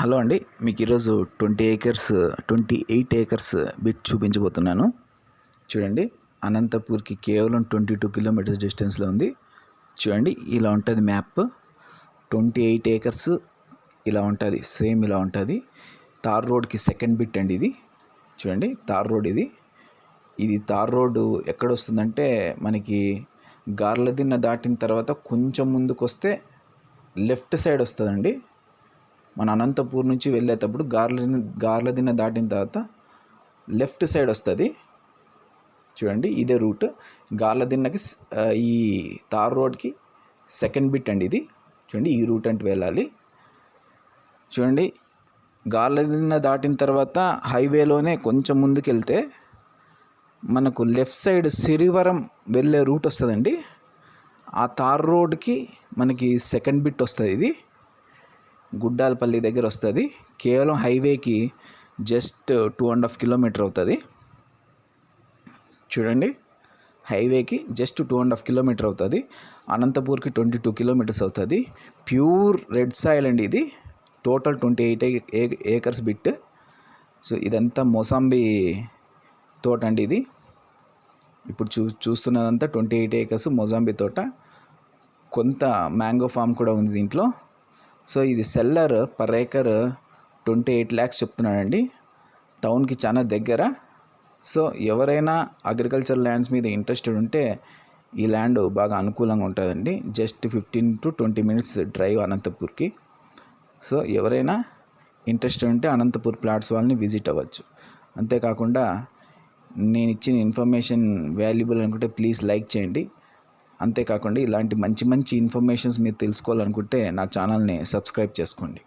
Hello అండి, మీకు ఈరోజు 28 ఏకర్స్ బిట్ చూపించబోతున్నాను. చూడండి, అనంతపూర్కి కేవలం 22 కిలోమీటర్స్ డిస్టెన్స్లో ఉంది. చూడండి, ఇలా ఉంటుంది మ్యాప్. 28 ఏకర్స్ ఇలా ఉంటుంది, సేమ్ ఇలా ఉంటుంది. తార్ రోడ్కి సెకండ్ బిట్ అండి ఇది. చూడండి, తార్ రోడ్ ఇది తార్ రోడ్డు ఎక్కడ వస్తుందంటే మనకి గార్లదిన్న దాటిన తర్వాత కొంచెం ముందుకు వస్తే లెఫ్ట్ సైడ్ వస్తుందండి. మన అనంతపూర్ నుంచి వెళ్ళేటప్పుడు గార్లదిన్న దాటిన తర్వాత లెఫ్ట్ సైడ్ వస్తుంది. చూడండి, ఇదే రూట్. గార్లదిన్నకి ఈ తార్ రోడ్కి సెకండ్ బిట్ అండి ఇది. చూడండి, ఈ రూట్ అంటే వెళ్ళాలి. చూడండి, గార్లదిన్న దాటిన తర్వాత హైవేలోనే కొంచెం ముందుకు వెళ్తే మనకు లెఫ్ట్ సైడ్ సిరివరం వెళ్ళే రూట్ వస్తుందండి. ఆ తార్ రోడ్కి మనకి సెకండ్ బిట్ వస్తుంది. ఇది గుడ్డాలపల్లి దగ్గర వస్తుంది. కేవలం హైవేకి జస్ట్ 2.5 కిలోమీటర్ అవుతుంది. చూడండి, హైవేకి జస్ట్ 2.5 కిలోమీటర్ అవుతుంది. అనంతపూర్కి 22 కిలోమీటర్స్ అవుతుంది. ప్యూర్ రెడ్ సాయిల్ అండి ఇది. Total 28 acres bit. సో ఇదంతా మోసాంబీ తోట అండి ఇది. ఇప్పుడు చూస్తున్నదంతా 28 ఏకర్స్ మోసాంబీ తోట. కొంత మ్యాంగో ఫామ్ కూడా ఉంది దీంట్లో. సో ఇది సెల్లర్ పర్ ఏకర్ 28 lakhs చెప్తున్నాడండి. టౌన్కి చాలా దగ్గర. సో ఎవరైనా అగ్రికల్చర్ ల్యాండ్స్ మీద ఇంట్రెస్టెడ్ ఉంటే ఈ ల్యాండ్ బాగా అనుకూలంగా ఉంటుందండి. జస్ట్ 15 to 20 minutes డ్రైవ్ అనంతపూర్కి. సో ఎవరైనా ఇంట్రెస్టెడ్ ఉంటే అనంతపూర్ ప్లాట్స్ వాళ్ళని విజిట్ అవ్వచ్చు. అంతేకాకుండా నేను ఇచ్చిన ఇన్ఫర్మేషన్ వాల్యుబుల్ అనుకుంటే ప్లీజ్ లైక్ చేయండి. అంతేకాకుండా ఇలాంటి మంచి ఇన్ఫర్మేషన్స్ మీరు తెలుసుకోవాలనుకుంటే నా ఛానల్ని సబ్స్క్రైబ్ చేసుకోండి.